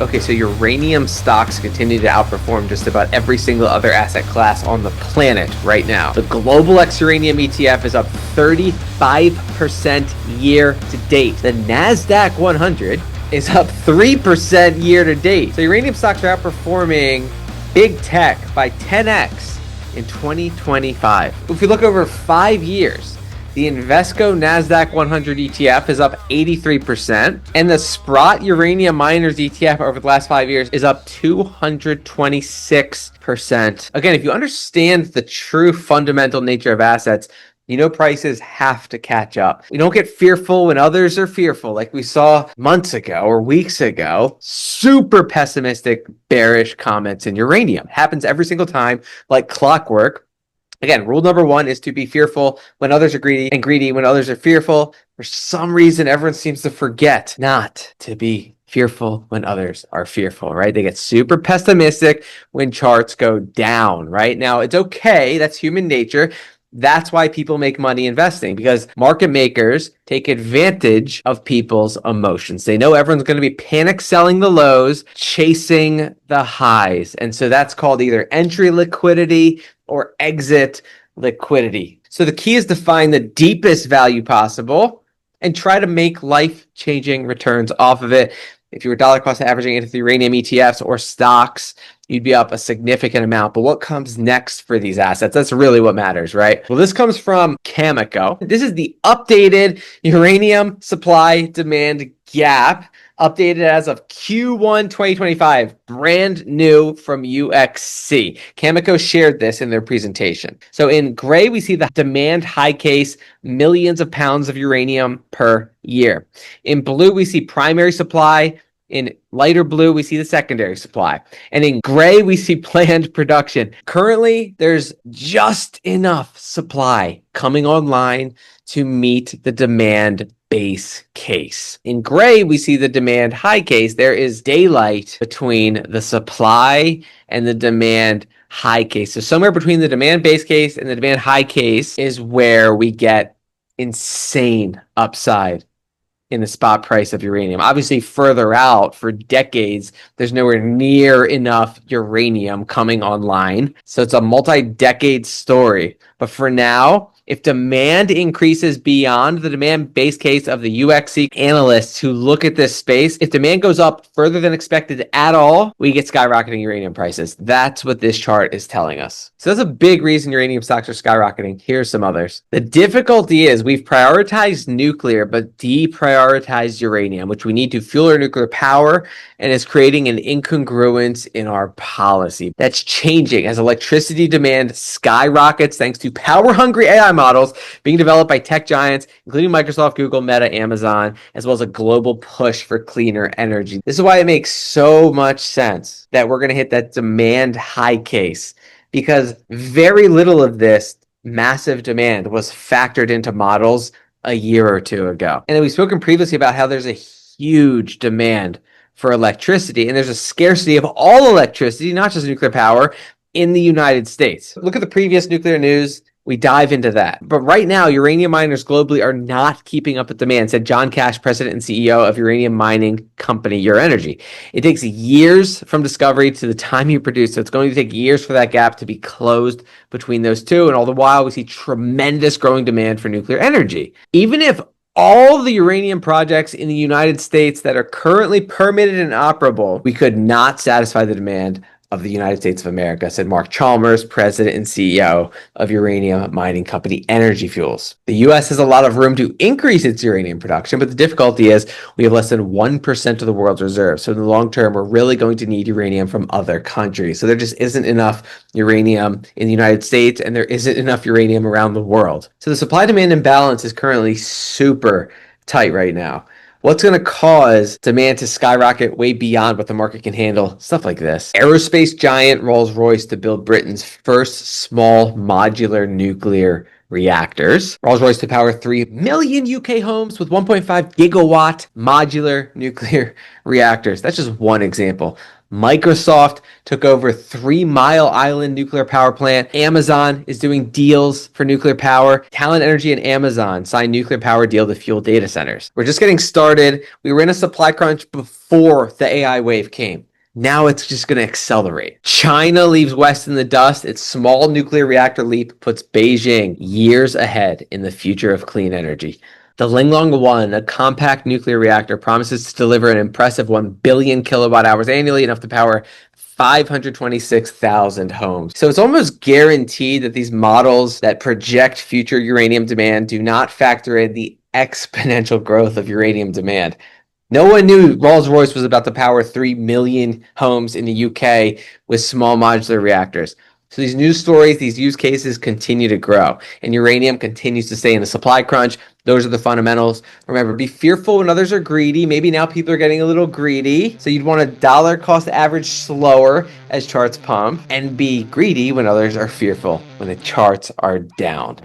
Okay, so uranium stocks continue to outperform just about every single other asset class on the planet right now. The global ex-uranium ETF is up 35% year to date. The NASDAQ 100 is up 3% year to date. So uranium stocks are outperforming big tech by 10x in 2025. If we look over 5 years, the Invesco NASDAQ 100 ETF is up 83%, and the Sprott Uranium Miners ETF over the last 5 years is up 226%. Again, if you understand the true fundamental nature of assets, you know prices have to catch up. We don't get fearful when others are fearful, like we saw months ago or weeks ago. Super pessimistic, bearish comments in uranium. It happens every single time, like clockwork. Again, rule number one is to be fearful when others are greedy, and greedy when others are fearful. For some reason, everyone seems to forget not to be fearful when others are fearful, right? They get super pessimistic when charts go down, right? Now, it's okay. That's human nature. That's why people make money investing, because market makers take advantage of people's emotions. They know everyone's going to be panic selling the lows, chasing the highs. And so that's called either entry liquidity or exit liquidity. So the key is to find the deepest value possible and try to make life-changing returns off of it. If you were dollar cost averaging into the uranium ETFs or stocks, you'd be up a significant amount. But what comes next for these assets? That's really what matters, right? Well, this comes from Cameco. This is the updated uranium supply demand gap, updated as of Q1 2025, brand new from UXC. Cameco shared this in their presentation. So in gray, we see the demand high case, millions of pounds of uranium per year. In blue, we see primary supply. In lighter blue, we see the secondary supply. And in gray, we see planned production. Currently, there's just enough supply coming online to meet the demand base case. In gray, we see the demand high case. There is daylight between the supply and the demand high case. So somewhere between the demand base case and the demand high case is where we get insane upside in the spot price of uranium. Obviously, further out for decades, there's nowhere near enough uranium coming online. So it's a multi-decade story. But for now, if demand increases beyond the demand base case of the UXC analysts who look at this space, if demand goes up further than expected at all, we get skyrocketing uranium prices. That's what this chart is telling us. So that's a big reason uranium stocks are skyrocketing. Here's some others. The difficulty is we've prioritized nuclear, but deprioritized uranium, which we need to fuel our nuclear power, and is creating an incongruence in our policy. That's changing as electricity demand skyrockets thanks to power-hungry AI models being developed by tech giants, including Microsoft, Google, Meta, Amazon, as well as a global push for cleaner energy. This is why it makes so much sense that we're going to hit that demand high case, because very little of this massive demand was factored into models a year or two ago. And then we've spoken previously about how there's a huge demand for electricity, and there's a scarcity of all electricity, not just nuclear power, in the United States. Look at the previous nuclear news. We dive into that. But right now, uranium miners globally are not keeping up with demand, said John Cash, president and CEO of uranium mining company Ur-Energy. It takes years from discovery to the time you produce, so it's going to take years for that gap to be closed between those two. And all the while, we see tremendous growing demand for nuclear energy. Even if all the uranium projects in the United States that are currently permitted and operable, we could not satisfy the demand of the United States of America, said Mark Chalmers, president and CEO of uranium mining company Energy Fuels. The U.S. has a lot of room to increase its uranium production, but the difficulty is we have less than 1% of the world's reserves. So in the long term, we're really going to need uranium from other countries. So there just isn't enough uranium in the United States, and there isn't enough uranium around the world. So the supply-demand imbalance is currently super tight right now. What's going to cause demand to skyrocket way beyond what the market can handle? Stuff like this. Aerospace giant Rolls-Royce to build Britain's first small modular nuclear reactors. Rolls-Royce to power 3 million UK homes with 1.5 gigawatt modular nuclear reactors. That's just one example. Microsoft took over 3 Mile Island nuclear power plant. Amazon is doing deals for nuclear power. Talon Energy and Amazon signed nuclear power deal to fuel data centers. We're just getting started. We were in a supply crunch before the AI wave came. Now it's just going to accelerate. China leaves West in the dust. Its small nuclear reactor leap puts Beijing years ahead in the future of clean energy. The Linglong 1, a compact nuclear reactor, promises to deliver an impressive 1 billion kilowatt hours annually, enough to power 526,000 homes. So it's almost guaranteed that these models that project future uranium demand do not factor in the exponential growth of uranium demand. No one knew Rolls-Royce was about to power 3 million homes in the UK with small modular reactors. So these news stories, these use cases continue to grow, and uranium continues to stay in a supply crunch. Those are the fundamentals. Remember, be fearful when others are greedy. Maybe now people are getting a little greedy. So you'd want a dollar cost average slower as charts pump, and be greedy when others are fearful, when the charts are down.